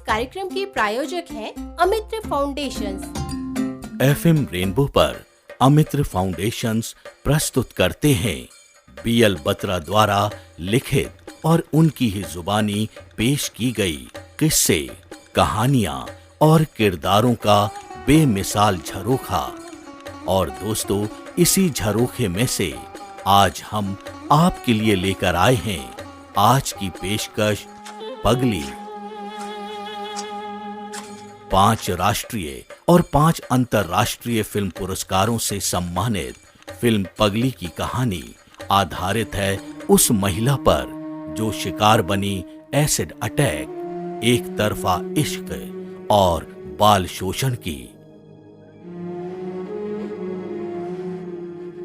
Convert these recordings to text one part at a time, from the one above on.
कार्यक्रम के प्रायोजक हैं अमित्र फाउंडेशंस। FM रेनबो पर अमित्र फाउंडेशंस प्रस्तुत करते हैं BL बत्रा द्वारा लिखित और उनकी ही जुबानी पेश की गई किस्से, कहानियां और किरदारों का बेमिसाल झरोखा। और दोस्तों, इसी झरोखे में से आज हम आपके लिए लेकर आए हैं आज की पेशकश पगली। 5 राष्ट्रीय और 5 अंतर्राष्ट्रीय फिल्म पुरस्कारों से सम्मानित फिल्म पगली की कहानी आधारित है उस महिला पर जो शिकार बनी एसिड अटैक, एक तरफा इश्क और बाल शोषण की।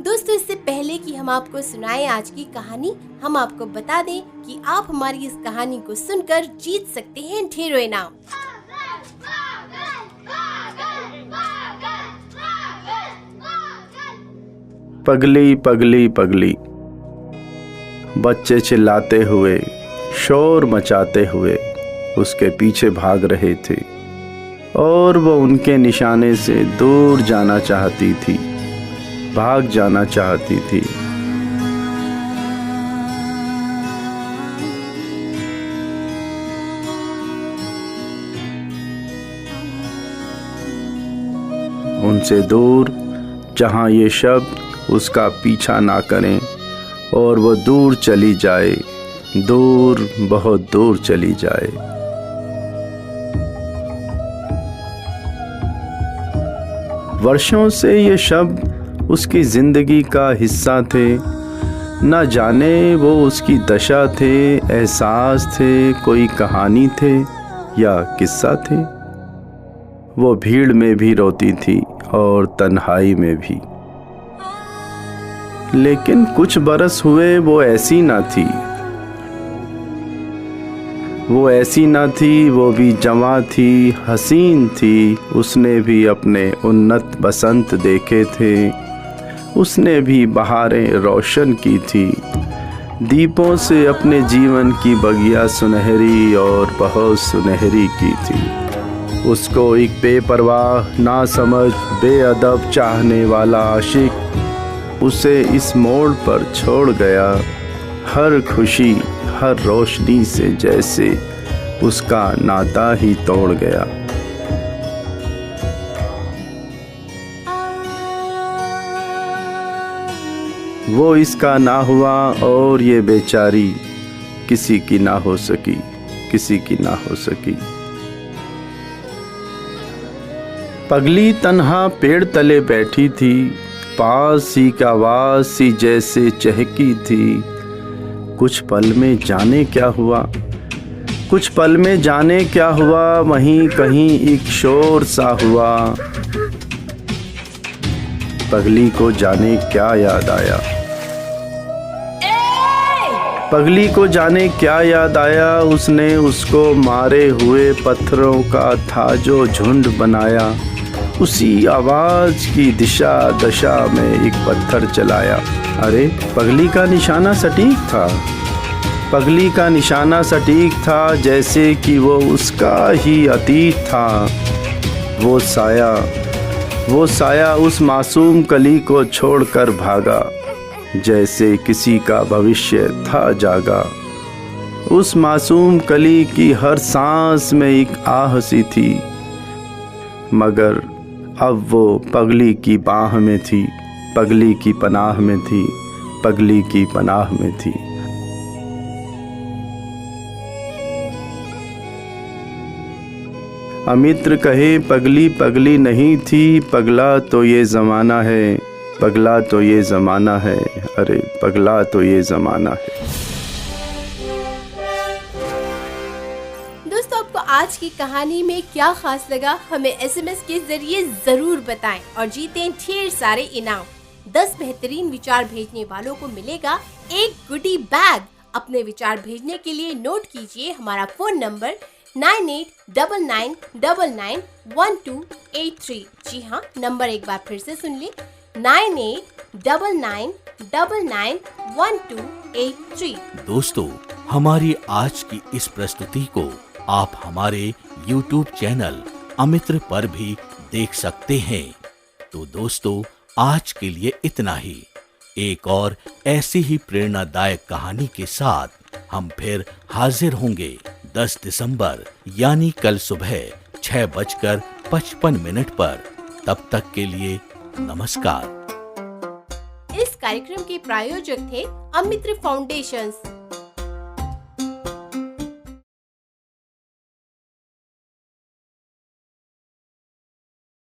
दोस्तों, इससे पहले कि हम आपको सुनाएं आज की कहानी, हम आपको बता दें कि आप हमारी इस कहानी को सुनकर जीत सकते हैं ढेरों इनाम। पगली पगली पगली। बच्चे चिल्लाते हुए, शोर मचाते हुए उसके पीछे भाग रहे थे और वो उनके निशाने से दूर जाना चाहती थी, भाग जाना चाहती थी। उनसे दूर, जहां ये शब्द उसका पीछा ना करें और वो दूर चली जाए, दूर, बहुत दूर चली जाए। वर्षों से ये शब्द उसकी जिंदगी का हिस्सा थे। न जाने वो उसकी दशा थे, एहसास थे, कोई कहानी थे या किस्सा थे। वो भीड़ में भी रोती थी और तन्हाई में भी। लेकिन कुछ बरस हुए वो ऐसी ना थी, वो ऐसी ना थी, वो भी जवां थी, हसीन थी। उसने भी अपने उन्नत बसंत देखे थे, उसने भी बहारें रोशन की थी। दीपों से अपने जीवन की बगिया सुनहरी और बहुत सुनहरी की थी। उसको एक बेपरवाह, नासमझ, बेअदब चाहने वाला आशिक उसे इस मोड़ पर छोड़ गया। हर खुशी, हर रोशनी से जैसे उसका नाता ही तोड़ गया। वो इसका ना हुआ और ये बेचारी किसी की ना हो सकी, किसी की ना हो सकी। पगली तन्हा पेड़ तले बैठी थी, पास ही का आवाज सी जैसे चहकी थी। कुछ पल में जाने क्या हुआ, कुछ पल में जाने क्या हुआ, वहीं कहीं एक शोर सा हुआ। पगली को जाने क्या याद आया, पगली को जाने क्या याद आया। उसने उसको मारे हुए पत्थरों का था जो झुंड बनाया। उसी आवाज की दिशा दशा में एक पत्थर चलाया। अरे, पगली का निशाना सटीक था, पगली का निशाना सटीक था, जैसे कि वो उसका ही अतीत था। वो साया उस मासूम कली को छोड़कर भागा, जैसे किसी का भविष्य था जागा। उस मासूम कली की हर सांस में एक आह सी थी, मगर अब वो पगली की बाह में थी, पगली की पनाह में थी, पगली की पनाह में थी। अमित्र कहे पगली पगली नहीं थी, पगला तो ये ज़माना है, पगला तो ये ज़माना है, अरे पगला तो ये ज़माना है। दोस्तों, आपको आज की कहानी में क्या खास लगा, हमें SMS के जरिए जरूर बताएं और जीतें ढेर सारे इनाम। 10 बेहतरीन विचार भेजने वालों को मिलेगा एक गुडी बैग। अपने विचार भेजने के लिए नोट कीजिए हमारा फोन नंबर 9899991283। जी हाँ, नंबर एक बार फिर से सुन लें, 9899991283। दोस्तों, हमारी आज की इस प्रस्तुति को आप हमारे YouTube चैनल अमित्र पर भी देख सकते हैं। तो दोस्तों, आज के लिए इतना ही। एक और ऐसी ही प्रेरणादायक कहानी के साथ हम फिर हाजिर होंगे 10 दिसंबर यानी कल सुबह 6:55 पर। तब तक के लिए नमस्कार। इस कार्यक्रम के प्रायोजक थे अमित्र फाउंडेशंस।